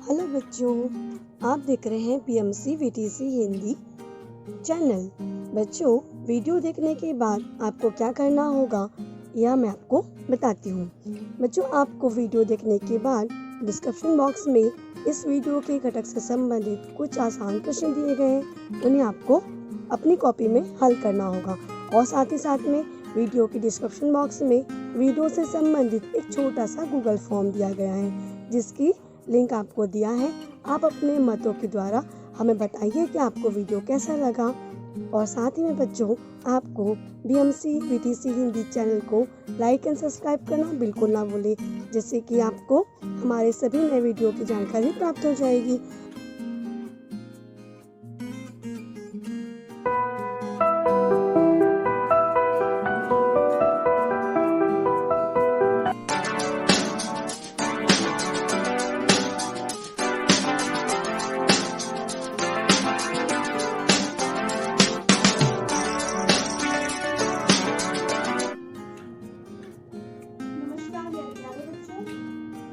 Hello बच्चों, आप देख रहे हैं पीएमसी वीटीसी हिंदी चैनल। बच्चों, वीडियो देखने के बाद आपको क्या करना होगा यह मैं आपको बताती हूँ। बच्चों, आपको वीडियो देखने के बाद डिस्क्रिप्शन बॉक्स में इस वीडियो के घटक से संबंधित कुछ आसान प्रश्न दिए गए हैं, उन्हें आपको अपनी कॉपी में हल करना होगा। और साथ ही साथ में वीडियो के डिस्क्रिप्शन बॉक्स में वीडियो से संबंधित एक छोटा सा गूगल फॉर्म दिया गया है, जिसकी लिंक आपको दिया है। आप अपने मतों के द्वारा हमें बताइए कि आपको वीडियो कैसा लगा। और साथ ही में बच्चों, आपको बीएमसी वीटीसी हिंदी चैनल को लाइक एंड सब्सक्राइब करना बिल्कुल ना भूलें, जिससे कि आपको हमारे सभी नए वीडियो की जानकारी प्राप्त हो जाएगी।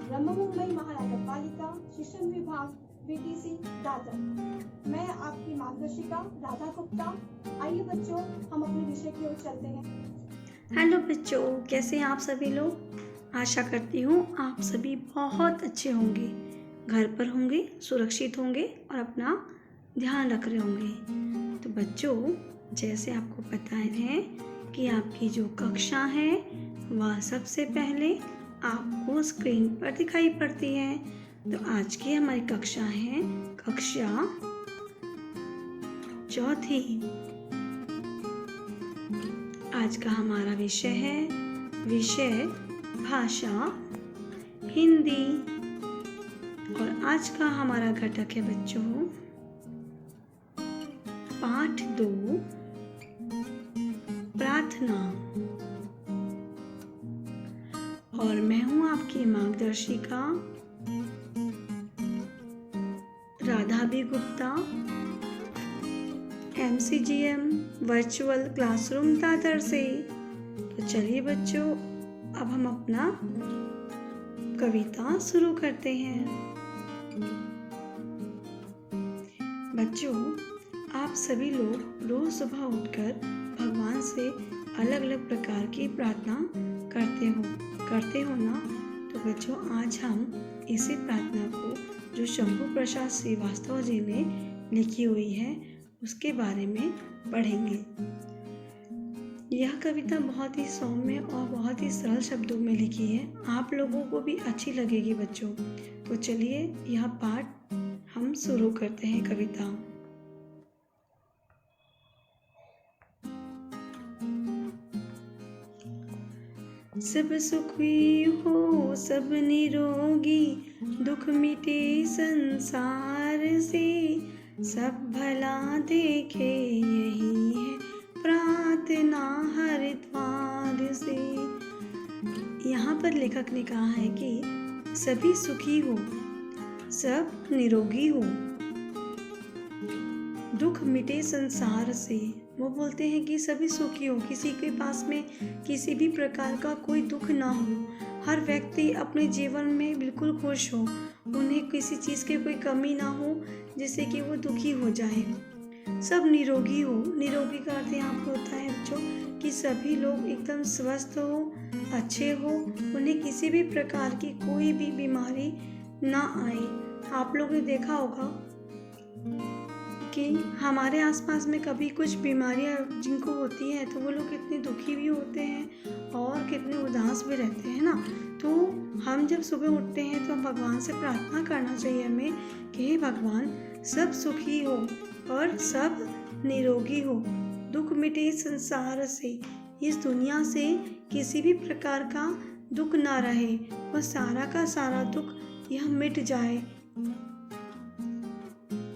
ब्रह्म मुंबई महानगर पालिका शिक्षण विभाग वीटीसी दादर। मैं आपकी मार्गदर्शिका राधा गुप्ता। आइए बच्चों, हम अपने विषय की ओर चलते हैं। हेलो बच्चों, कैसे हैं आप सभी लोग। आशा करती हूँ आप सभी बहुत अच्छे होंगे, घर पर होंगे, सुरक्षित होंगे और अपना ध्यान रख रहे होंगे। तो बच्चों, जैसे आपको पता है कि आपकी जो कक्षा है वह सबसे पहले आपको स्क्रीन पर दिखाई पड़ती है। तो आज की हमारी कक्षा है कक्षा चौथी। आज का हमारा विषय है विषय भाषा हिंदी। और आज का हमारा घटक है बच्चों पाठ 2 प्रार्थना। और मैं हूँ आपकी मार्गदर्शिका Radha B Gupta, MCGM virtual classroom Dadar से। तो चलिए बच्चों, अब हम अपना कविता शुरू करते हैं। बच्चों, आप सभी लोग रोज सुबह उठकर भगवान से अलग अलग प्रकार की प्रार्थना करते हो ना। तो बच्चों, आज हम इसी प्रार्थना को जो शंभू प्रसाद श्रीवास्तव जी ने लिखी हुई है उसके बारे में पढ़ेंगे। यह कविता बहुत ही सौम्य और बहुत ही सरल शब्दों में लिखी है, आप लोगों को भी अच्छी लगेगी बच्चों। तो चलिए यह पाठ हम शुरू करते हैं कविता। सब सुखी हो, सब निरोगी, दुख मिटे संसार से, सब भला देखे यही है प्रार्थना हर द्वार से। यहाँ पर लेखक ने कहा है कि सभी सुखी हो, सब निरोगी हो, दुख मिटे संसार से। वो बोलते हैं कि सभी सुखी हो, किसी के पास में किसी भी प्रकार का कोई दुख ना हो, हर व्यक्ति अपने जीवन में बिल्कुल खुश हो, उन्हें किसी चीज़ की कोई कमी ना हो जिससे कि वो दुखी हो जाए। सब निरोगी हो, निरोगी का अर्थ यहाँ पे होता है बच्चों कि सभी लोग एकदम स्वस्थ हो, अच्छे हो, उन्हें किसी भी प्रकार की कोई भी बीमारी ना आए। आप लोगों ने देखा होगा कि हमारे आसपास में कभी कुछ बीमारियां जिनको होती है तो वो लोग कितने दुखी भी होते हैं और कितने उदास भी रहते हैं ना। तो हम जब सुबह उठते हैं तो भगवान से प्रार्थना करना चाहिए हमें कि हे भगवान, सब सुखी हो और सब निरोगी हो, दुख मिटे संसार से, इस दुनिया से किसी भी प्रकार का दुख ना रहे, वह सारा का सारा दुख यह मिट जाए,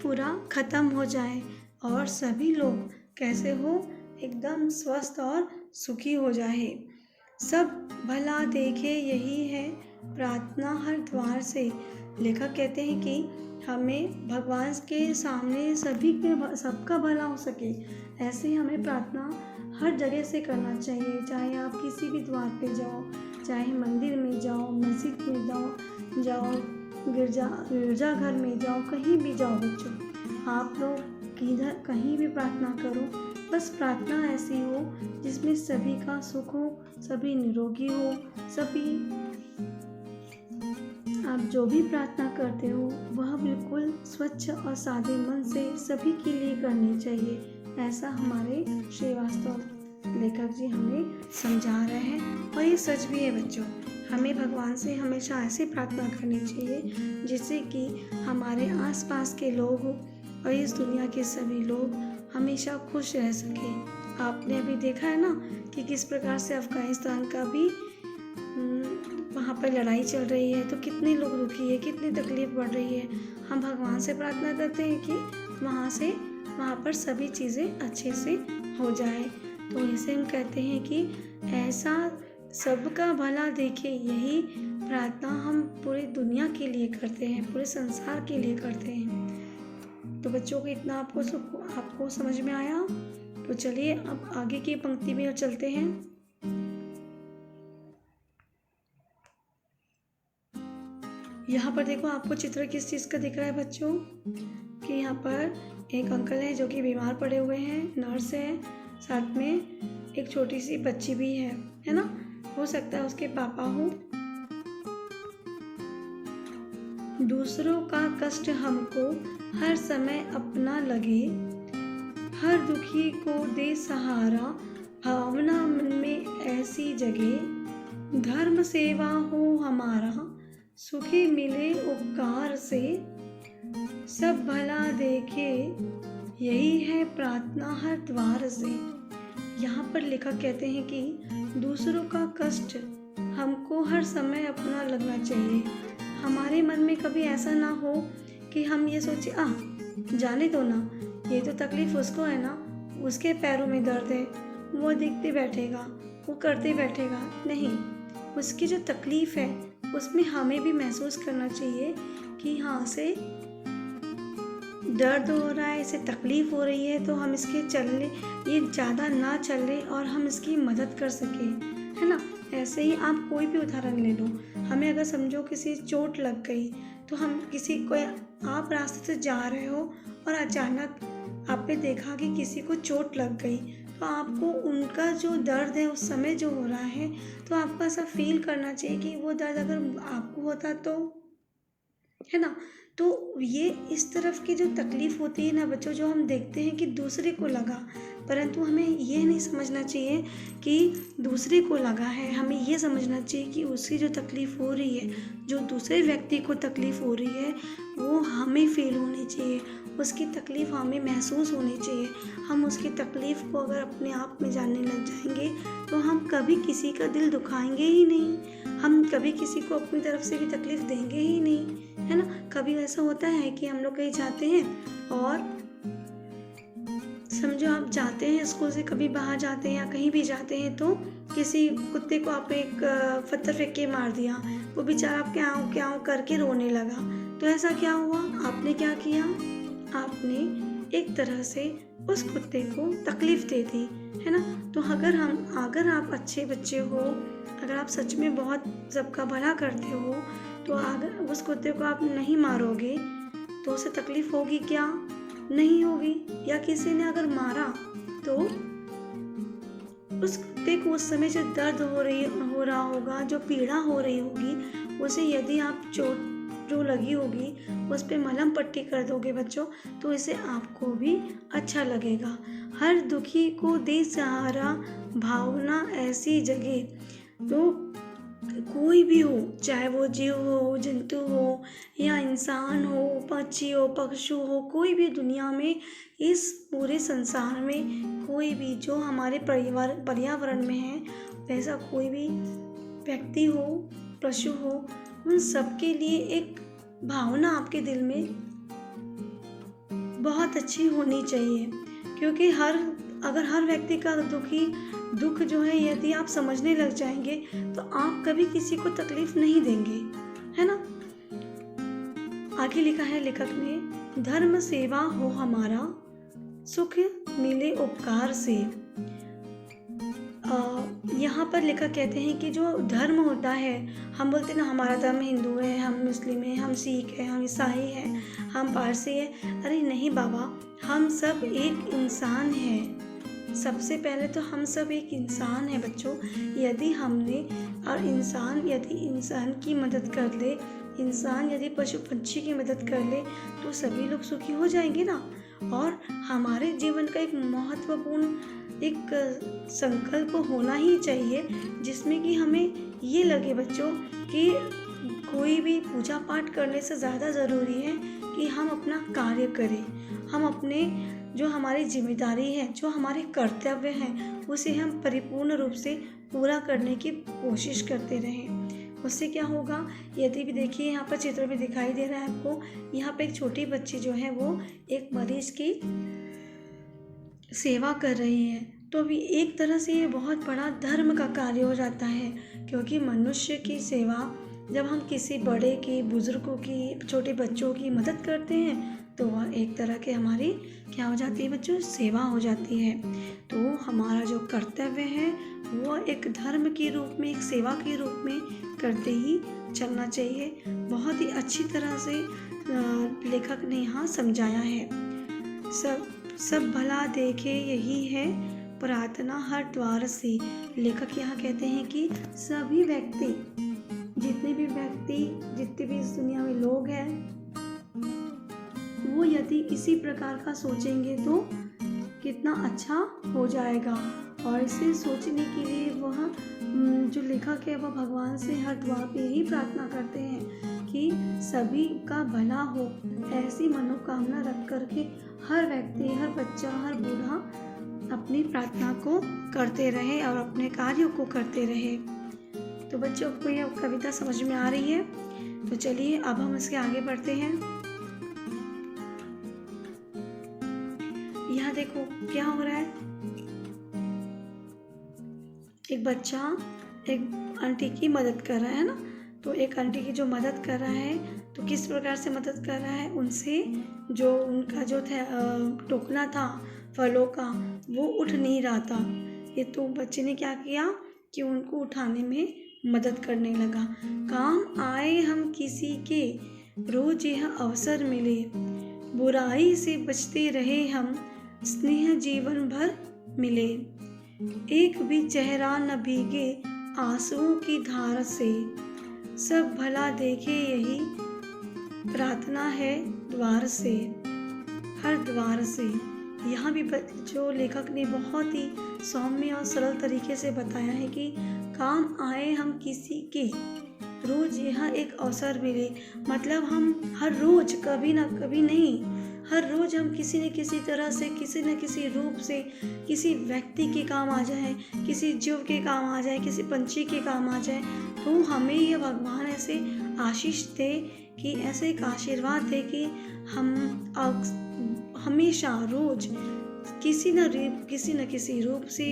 पूरा खत्म हो जाए और सभी लोग कैसे हो, एकदम स्वस्थ और सुखी हो जाए। सब भला देखे यही है प्रार्थना हर द्वार से। लेखक कहते हैं कि हमें भगवान के सामने सबका भला हो सके, ऐसे हमें प्रार्थना हर जगह से करना चाहिए। चाहे आप किसी भी द्वार पे जाओ, चाहे मंदिर में जाओ, मस्जिद में जाओ गिरजाघर में जाओ, कहीं भी जाओ बच्चों, आप लोग किधर कहीं भी प्रार्थना करो, बस प्रार्थना ऐसी हो जिसमें सभी का सुख हो, सभी निरोगी हो, सभी आप जो भी प्रार्थना करते हो वह बिल्कुल स्वच्छ और सादे मन से सभी के लिए करनी चाहिए। ऐसा हमारे श्रीवास्तव लेखक जी हमें समझा रहे हैं और ये सच भी है बच्चों। हमें भगवान से हमेशा ऐसी प्रार्थना करनी चाहिए जिससे कि हमारे आसपास के लोग और इस दुनिया के सभी लोग हमेशा खुश रह सकें। आपने अभी देखा है ना कि किस प्रकार से अफ़गानिस्तान का भी वहाँ पर लड़ाई चल रही है, तो कितने लोग दुखी है, कितनी तकलीफ़ बढ़ रही है। हम भगवान से प्रार्थना करते हैं कि वहाँ पर सभी चीज़ें अच्छे से हो जाए। तो इसे हम कहते हैं कि ऐसा सबका भला देखे, यही प्रार्थना हम पूरी दुनिया के लिए करते हैं, पूरे संसार के लिए करते हैं। तो बच्चों को इतना आपको समझ में आया? तो चलिए अब आगे की पंक्ति में चलते हैं। यहाँ पर देखो आपको चित्र किस चीज़ का दिख रहा है बच्चों, कि यहाँ पर एक अंकल है जो कि बीमार पड़े हुए हैं, नर्स है, साथ में एक छोटी सी बच्ची भी है ना, हो सकता है उसके पापा हो। दूसरों का कष्ट हमको हर समय अपना लगे, हर दुखी को दे सहारा, भावना मन में ऐसी जगे, धर्म सेवा हो हमारा, सुखी मिले उपकार से, सब भला देखे, यही है प्रार्थना हर द्वार से। यहाँ पर लेखक कहते हैं कि दूसरों का कष्ट हमको हर समय अपना लगना चाहिए। हमारे मन में कभी ऐसा ना हो कि हम ये सोचे जाने दो ना, ये तो तकलीफ उसको है ना, उसके पैरों में दर्द है, वो देखते बैठेगा, वो करते बैठेगा। नहीं, उसकी जो तकलीफ है उसमें हमें भी महसूस करना चाहिए कि हाँ, से दर्द हो रहा है, इसे तकलीफ हो रही है, तो हम इसके ये ज़्यादा ना चले और हम इसकी मदद कर सकें, है ना। ऐसे ही आप कोई भी उदाहरण ले लो, हमें अगर समझो किसी चोट लग गई, तो हम आप रास्ते से जा रहे हो और अचानक आपने देखा कि किसी को चोट लग गई, तो आपको उनका जो दर्द है उस समय जो हो रहा है, तो आपको ऐसा फील करना चाहिए कि वो दर्द अगर आपको होता तो, है ना। तो ये इस तरफ की जो तकलीफ़ होती है ना बच्चों, जो हम देखते हैं कि दूसरे को लगा, परंतु हमें ये नहीं समझना चाहिए कि दूसरे को लगा है। हमें ये समझना चाहिए कि उसकी जो तकलीफ़ हो रही है, जो दूसरे व्यक्ति को तकलीफ़ हो रही है, वो हमें फील होनी चाहिए, उसकी तकलीफ़ हमें महसूस होनी चाहिए। हम उसकी तकलीफ़ को अगर अपने आप में जानने लग जाएंगे तो हम कभी किसी का दिल दुखाएंगे ही नहीं, हम कभी किसी को अपनी तरफ से भी तकलीफ़ देंगे ही नहीं, है ना। कभी ऐसा होता है कि हम लोग कहीं जाते हैं और समझो आप जाते हैं स्कूल से, कभी बाहर जाते हैं या कहीं भी जाते हैं, तो किसी कुत्ते को आपने एक पत्थर फेंक के मार दिया, वो बेचारा क्याँ क्याँ करके रोने लगा, तो ऐसा क्या हुआ, आपने क्या किया, आपने एक तरह से उस कुत्ते को तकलीफ दे दी, है ना। तो अगर आप अच्छे बच्चे हो, अगर आप सच में बहुत सबका भला करते हो, तो अगर उस कुत्ते को आप नहीं मारोगे तो उसे तकलीफ होगी क्या, नहीं होगी। या किसी ने अगर मारा तो उस कुत्ते को उस समय जो दर्द हो रहा होगा, जो पीड़ा हो रही होगी, उसे यदि आप चोट जो लगी होगी उस पे मलहम पट्टी कर दोगे बच्चों, तो इसे आपको भी अच्छा लगेगा। हर दुखी को दे सहारा, भावना ऐसी जगे। तो कोई भी हो, चाहे वो जीव हो, जंतु हो, या इंसान हो, पक्षी हो, पशु हो, कोई भी दुनिया में, इस पूरे संसार में कोई भी जो हमारे पर्यावरण में है, वैसा कोई भी व्यक्ति हो, पशु हो, उन सबके लिए एक भावना आपके दिल में बहुत अच्छी होनी चाहिए। क्योंकि अगर हर व्यक्ति का दुख जो है यदि आप समझने लग जाएंगे तो आप कभी किसी को तकलीफ नहीं देंगे, है ना। आगे लिखा है लेखक ने, धर्म सेवा हो हमारा, सुख मिले उपकार से। यहाँ पर लेखक कहते हैं कि जो धर्म होता है, हम बोलते हैं ना हमारा धर्म हिंदू है, हम मुस्लिम हैं, हम सिख हैं, हम ईसाई हैं, हम पारसी हैं। अरे नहीं बाबा, हम सब एक इंसान हैं। सबसे पहले तो हम सब एक इंसान हैं बच्चों। यदि हमने और यदि इंसान की मदद कर ले, इंसान यदि पशु पंछी की मदद कर ले, तो सभी लोग सुखी हो जाएंगे ना। और हमारे जीवन का एक महत्वपूर्ण एक संकल्प होना ही चाहिए, जिसमें कि हमें ये लगे बच्चों कि कोई भी पूजा पाठ करने से ज़्यादा ज़रूरी है कि हम अपना कार्य करें। हम अपने जो हमारी जिम्मेदारी है, जो हमारे कर्तव्य हैं, उसे हम परिपूर्ण रूप से पूरा करने की कोशिश करते रहें। उससे क्या होगा, यदि भी देखिए यहाँ पर चित्र में दिखाई दे रहा है आपको, यहाँ पर एक छोटी बच्ची जो है वो एक मरीज की सेवा कर रही है। तो भी एक तरह से ये बहुत बड़ा धर्म का कार्य हो जाता है, क्योंकि मनुष्य की सेवा जब हम किसी बड़े की, बुजुर्गों की, छोटे बच्चों की मदद करते हैं, तो वह एक तरह के हमारी क्या हो जाती है बच्चों, सेवा हो जाती है। तो हमारा जो कर्तव्य है वह एक धर्म के रूप में, एक सेवा के रूप में करते ही चलना चाहिए। बहुत ही अच्छी तरह से लेखक ने यहाँ समझाया है। सब भला देखे यही है प्रार्थना हर द्वार से। लेखक यहाँ कहते हैं कि सभी व्यक्ति, जितने भी इस दुनिया में लोग हैं, वो यदि इसी प्रकार का सोचेंगे तो कितना अच्छा हो जाएगा। और इसे सोचने के लिए वह जो लेखक है वह भगवान से हर द्वार पे ही प्रार्थना करते हैं कि सभी का भला हो। ऐसी मनोकामना रख करके हर व्यक्ति, हर बच्चा, हर बूढ़ा अपनी प्रार्थना को करते रहे और अपने कार्यों को करते रहे। तो बच्चों को यह कविता समझ में आ रही है? तो चलिए अब हम इसके आगे बढ़ते हैं। यहाँ देखो क्या हो रहा है, एक बच्चा एक आंटी की मदद कर रहा है ना। तो एक आंटी की जो मदद कर रहा है, तो किस प्रकार से मदद कर रहा है, उनसे जो उनका जो टोकना था फलों का वो उठ नहीं रहा था। ये तो बच्चे ने क्या किया कि उनको उठाने में मदद करने लगा। काम आए हम किसी के, रोज यह अवसर मिले, बुराई से बचते रहे हम, स्नेह जीवन भर मिले, एक भी चेहरा न भीगे आंसुओं की धार से, सब भला देखे यही प्रार्थना है द्वार से, हर द्वार से। यहाँ भी जो लेखक ने बहुत ही सौम्य और सरल तरीके से बताया है कि काम आए हम किसी के, रोज यहाँ एक अवसर मिले। मतलब हम हर रोज, कभी ना कभी नहीं, हर रोज हम किसी न किसी तरह से, किसी न किसी रूप से किसी व्यक्ति के काम आ जाए, किसी जीव के काम आ जाए, किसी पंछी के काम आ जाए। तो हमें ये भगवान ऐसे आशीष दे कि ऐसे एक आशीर्वाद दे कि हम हमेशा रोज किसी न किसी रूप से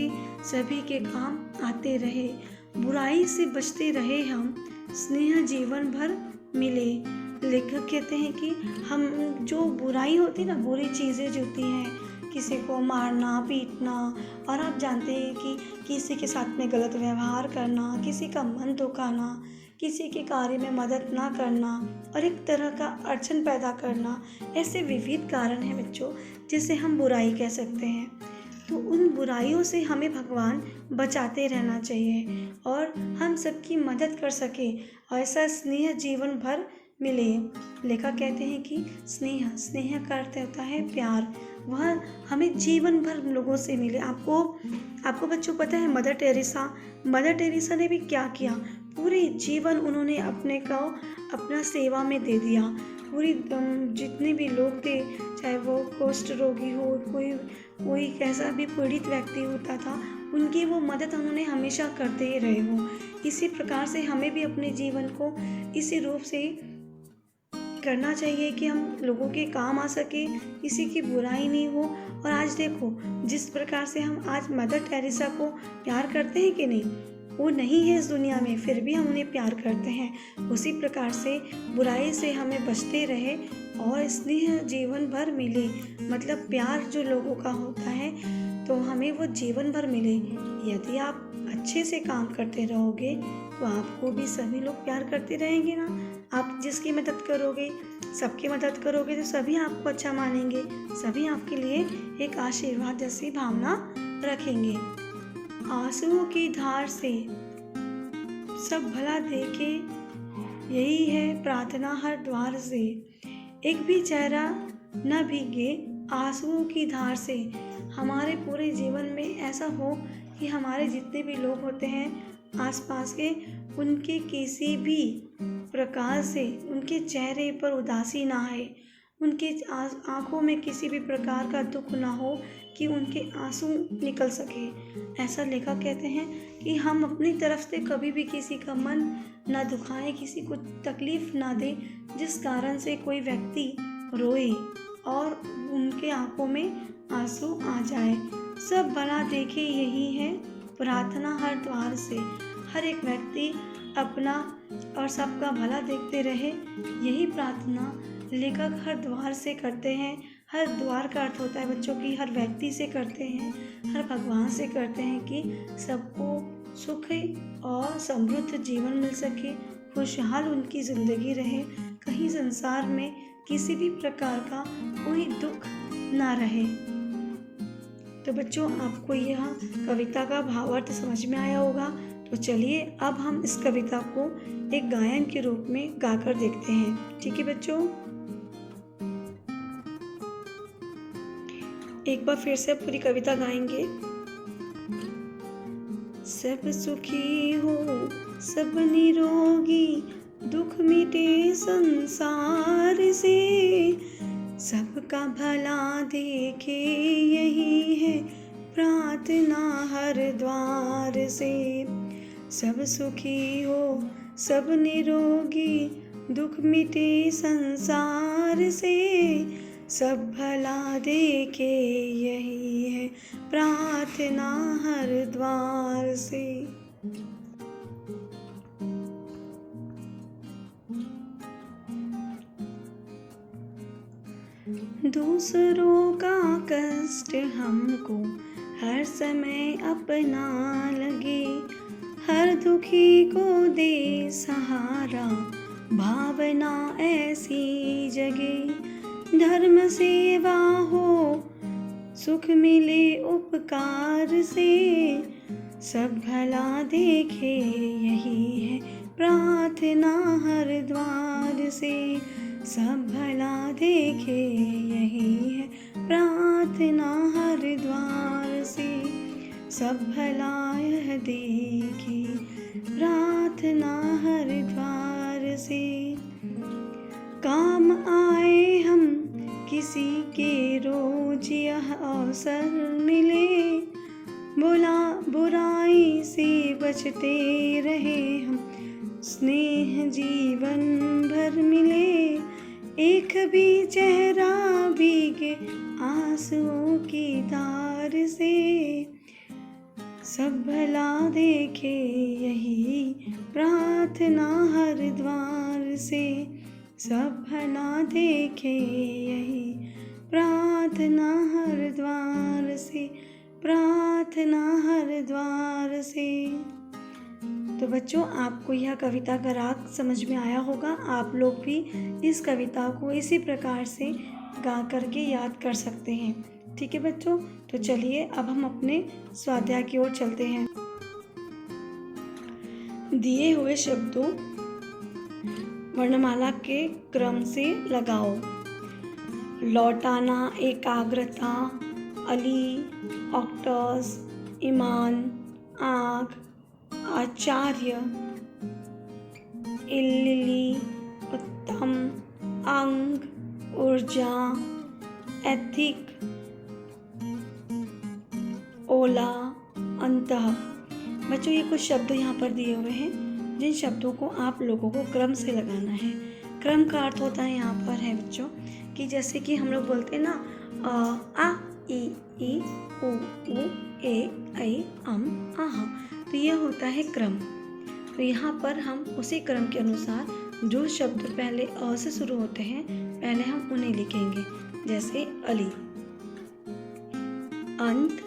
सभी के काम आते रहे, बुराई से बचते रहे हम, स्नेह जीवन भर मिले। लेखक कहते हैं कि हम जो बुराई होती ना, बुरी चीज़ें जो होती हैं, किसी को मारना, पीटना, और आप जानते हैं कि किसी के साथ में गलत व्यवहार करना, किसी का मन दुखाना, किसी के कार्य में मदद ना करना और एक तरह का अड़चन पैदा करना, ऐसे विविध कारण हैं बच्चों जिसे हम बुराई कह सकते हैं। तो उन बुराइयों से हमें भगवान बचाते रहना चाहिए और हम सबकी मदद कर सके और ऐसा स्नेह जीवन भर मिले। लेखक कहते हैं कि स्नेह का अर्थ होता है प्यार, वह हमें जीवन भर लोगों से मिले। आपको बच्चों पता है मदर टेरेसा ने भी क्या किया, पूरे जीवन उन्होंने अपना सेवा में दे दिया। पूरी जितने भी लोग थे, चाहे वो कुष्ठ रोगी हो, कोई कैसा भी पीड़ित व्यक्ति होता था, उनकी वो मदद उन्होंने हमेशा करते ही रहे हो। इसी प्रकार से हमें भी अपने जीवन को इसी रूप से करना चाहिए कि हम लोगों के काम आ सके, किसी की बुराई नहीं हो। और आज देखो जिस प्रकार से हम आज मदर टेरेसा को प्यार करते हैं कि नहीं, वो नहीं है इस दुनिया में, फिर भी हम उन्हें प्यार करते हैं। उसी प्रकार से बुराई से हमें बचते रहे और स्नेह जीवन भर मिले। मतलब प्यार जो लोगों का होता है तो हमें वो जीवन भर मिले। यदि आप अच्छे से काम करते रहोगे तो आपको भी सभी लोग प्यार करते रहेंगे ना। आप जिसकी मदद करोगे, सबकी मदद करोगे तो सभी आपको अच्छा मानेंगे, सभी आपके लिए एक आशीर्वाद जैसी भावना रखेंगे। आंसुओं की धार से सब भला देखे, यही है प्रार्थना हर द्वार से। एक भी चेहरा न भीगे आंसुओं की धार से। हमारे पूरे जीवन में ऐसा हो कि हमारे जितने भी लोग होते हैं आसपास के, उनके किसी भी प्रकार से उनके चेहरे पर उदासी ना आए, उनके आँखों में किसी भी प्रकार का दुख ना हो कि उनके आंसू निकल सके। ऐसा लेखक कहते हैं कि हम अपनी तरफ से कभी भी किसी का मन ना दुखाएं, किसी को तकलीफ ना दें जिस कारण से कोई व्यक्ति रोए और उनके आंखों में आंसू आ जाए। सब भला देखे, यही है प्रार्थना हर द्वार से। हर एक व्यक्ति अपना और सबका भला देखते रहे, यही प्रार्थना लेखक हर द्वार से करते हैं। हर द्वार का अर्थ होता है बच्चों की हर व्यक्ति से करते हैं, हर भगवान से करते हैं कि सबको सुख और समृद्ध जीवन मिल सके, खुशहाल उनकी ज़िंदगी रहे, कहीं संसार में किसी भी प्रकार का कोई दुख ना रहे। तो बच्चों, आपको यह कविता का भावार्थ समझ में आया होगा। तो चलिए अब हम इस कविता को एक गायन के रूप में गाकर देखते हैं। ठीक है बच्चों, एक बार फिर से पूरी कविता गाएंगे। सब सुखी हो, सब निरोगी, दुख मिटे संसार से, सबका भला देखे, यही है प्रार्थना हर द्वार से। सब सुखी हो, सब निरोगी, दुख मिटे संसार से, सब भला देखे, यही है प्रार्थना हर द्वार से। दूसरों का कष्ट हमको हर समय अपना लगे, हर दुखी को दे सहारा, भावना ऐसी जगे। धर्म सेवा हो, सुख मिले उपकार से, सब भला देखे, यही है प्रार्थना हर द्वार से। सब भला देखे, यही है प्रार्थना हर द्वार से। सब भला यह देखे, प्रार्थना हर द्वार से। काम आए हम किसी के रोज यह अवसर मिले, बुराई से बचते रहे हम, स्नेह जीवन भर मिले। एक भी चेहरा भीगे आंसुओं की धार से, सब भला देखे, यही प्रार्थना हर द्वार से। सब भला देखे, यही प्रार्थना हर द्वार से, प्रार्थना हर द्वार से। तो बच्चों, आपको यह कविता का राग समझ में आया होगा। आप लोग भी इस कविता को इसी प्रकार से गा करके याद कर सकते हैं। ठीक है बच्चों, तो चलिए अब हम अपने स्वाध्याय की ओर चलते हैं। दिए हुए शब्दों वर्णमाला के क्रम से लगाओ। लौटाना, एकाग्रता, अली, ऑक्टस, ईमान, आँख, आचार्य, इल्लिली, उत्तम, अंग, ऊर्जा, एथिक, ओला, अंतः। बच्चों, ये कुछ शब्द यहाँ पर दिए हुए हैं जिन शब्दों को आप लोगों को क्रम से लगाना है। क्रम का अर्थ होता है यहाँ पर है बच्चों कि जैसे कि हम लोग बोलते हैं ना आ, ई, उ, ए, ऐ, आहा, तो यह होता है क्रम। तो यहाँ पर हम उसी क्रम के अनुसार जो शब्द पहले अ से शुरू होते हैं पहले हम उन्हें लिखेंगे। जैसे अली, अंत,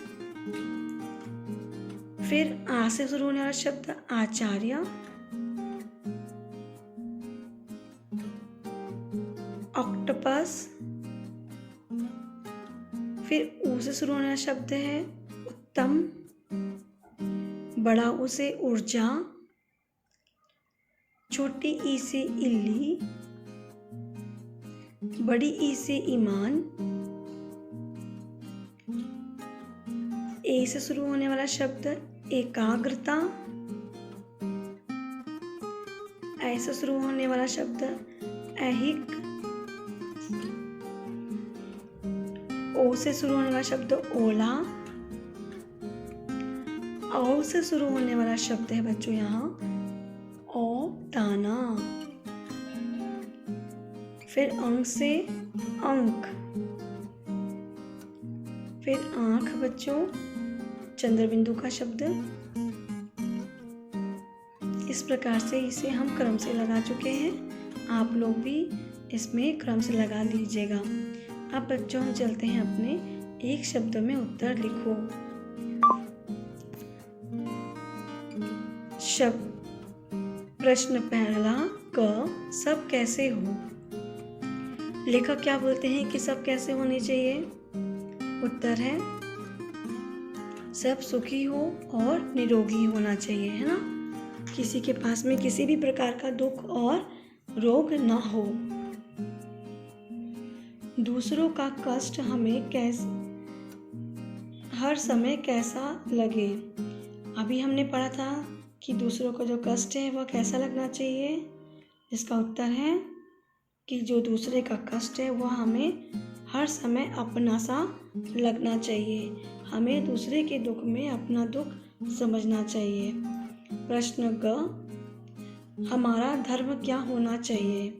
फिर आ से शुरू होने वाला शब्द आचार्य, ऑक्टोपस। फिर ऊ से शुरू होने वाला शब्द है उत्तम, बड़ा ऊ से ऊर्जा, छोटी ई से इल्ली, बड़ी ई से ईमान। ए से शुरू होने वाला शब्द एकाग्रता, ऐ से शुरू होने वाला शब्द ऐहिक, ओ से शुरू होने वाला शब्द ओला, औ से शुरू होने वाला शब्द है बच्चों यहाँ औटाना। फिर अंक से अंक, फिर आंख बच्चों चंद्रबिंदु का शब्द। इस प्रकार से इसे हम क्रम से लगा चुके हैं, आप लोग भी इसमें क्रम से लगा लीजिएगा। अब बच्चों हम चलते हैं अपने एक शब्द में उत्तर लिखो। शब्द प्रश्न पहला क सब कैसे हो। लेखक क्या बोलते हैं कि सब कैसे होने चाहिए। उत्तर है सब सुखी हो और निरोगी होना चाहिए, है ना। किसी के पास में किसी भी प्रकार का दुख और रोग ना हो। दूसरों का कष्ट हमें हर समय कैसा लगे। अभी हमने पढ़ा था कि दूसरों का जो कष्ट है वह कैसा लगना चाहिए। इसका उत्तर है कि जो दूसरे का कष्ट है वह हमें हर समय अपना सा लगना चाहिए। हमें दूसरे के दुख में अपना दुख समझना चाहिए। प्रश्न ग हमारा धर्म क्या होना चाहिए।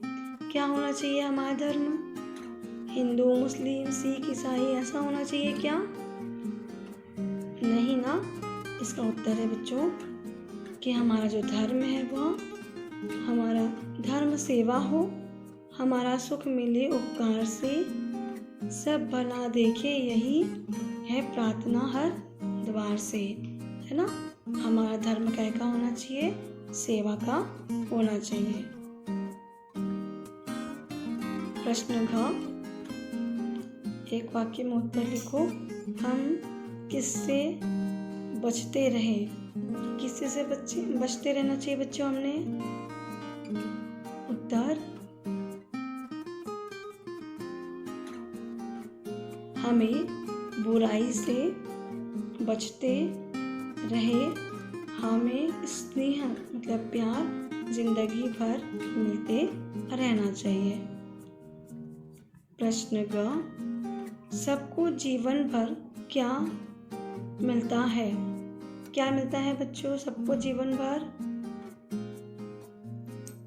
क्या होना चाहिए हमारा धर्म। हिंदू, मुस्लिम, सिख, ईसाई ऐसा होना चाहिए क्या। नहीं ना। इसका उत्तर है बच्चों कि हमारा जो धर्म है वह हमारा धर्म सेवा हो, हमारा सुख मिले उपकार से, सब भला देखे यही है प्रार्थना हर द्वार से, है ना। हमारा धर्म कैसा होना चाहिए, सेवा का होना चाहिए। प्रश्न घ एक वाक्य में उत्तर लिखो। हम किससे बचते रहे। किससे से बचते रहना चाहिए बच्चों हमने। उत्तर हमें बुराई से बचते रहे। हमें स्नेह मतलब प्यार जिंदगी भर मिलते रहना चाहिए। प्रश्न ग सबको जीवन भर क्या मिलता है। क्या मिलता है बच्चों सबको जीवन भर।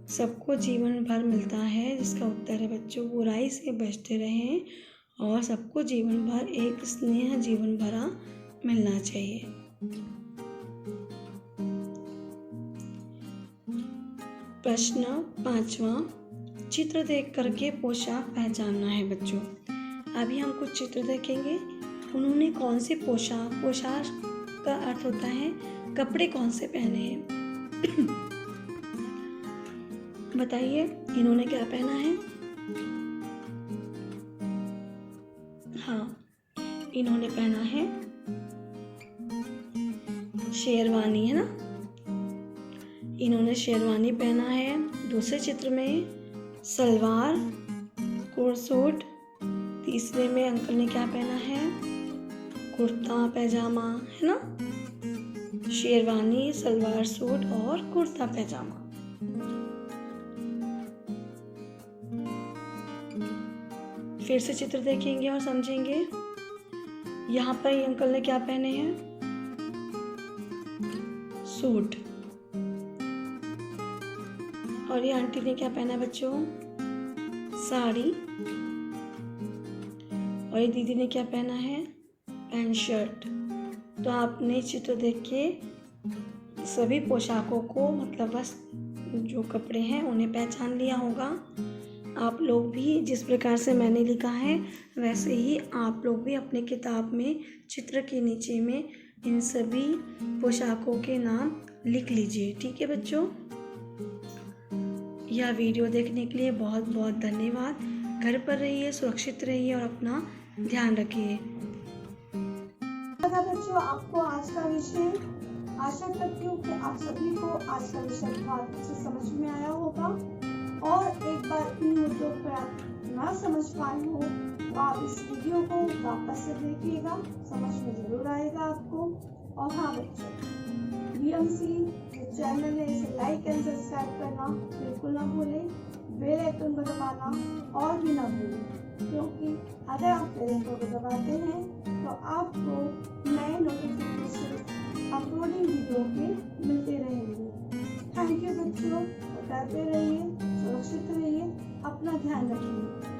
सबको जीवन भर मिलता है, जिसका उत्तर है बच्चों बुराई से बचते रहें और सबको जीवन भर एक स्नेह जीवन भरा मिलना चाहिए। प्रश्न 5वां चित्र देख करके पोशाक पहचानना है बच्चों। अभी हम कुछ चित्र देखेंगे। उन्होंने कौन सी पोशाक का अर्थ होता है कपड़े कौन से पहने हैं। बताइए इन्होंने क्या पहना है। हाँ, इन्होंने पहना है शेरवानी, है ना। इन्होंने शेरवानी पहना है। दूसरे चित्र में सलवार कोट सूट। तीसरे में अंकल ने क्या पहना है कुर्ता पैजामा, है ना। शेरवानी, सलवार सूट और कुर्ता पैजामा। फिर से चित्र देखेंगे और समझेंगे। यहाँ पर ये अंकल ने क्या पहने हैं सूट, और ये आंटी ने क्या पहना बच्चों साड़ी, और ये दीदी ने क्या पहना है पैंट शर्ट। तो आपने चित्र देख के सभी पोशाकों को मतलब बस जो कपड़े हैं उन्हें पहचान लिया होगा। आप लोग भी जिस प्रकार से मैंने लिखा है वैसे ही आप लोग भी अपने किताब में चित्र के नीचे में इन सभी पोशाकों के नाम लिख लीजिए। ठीक है बच्चों, यह वीडियो देखने के लिए बहुत बहुत धन्यवाद। घर पर रहिए, सुरक्षित रहिए और अपना ध्यान रखिए। बच्चों, आपको आज का विषय, आशा करती हूँ कि आप सभी को आज का विषय बहुत अच्छे समझ में आया होगा। और एक बार इन मुद्दों पर आप ना समझ पाए हो तो आप इस वीडियो को वापस से देखिएगा, समझ में जरूर आएगा आपको। और हाँ बच्चों, BMC जो चैनल है इसे लाइक एंड सब्सक्राइब करना बिल्कुल ना भूलें, बेल आइकन को दबाना और भी ना भूलें, क्योंकि अगर आप बेल आइकन को दबाते हैं तो आपको नए नोटिफिकेशन अपलोडिंग वीडियो के मिलते रहेंगे। थैंक यू बच्चों, करते रहिए, सुरक्षित रहिए, अपना ध्यान रखिए।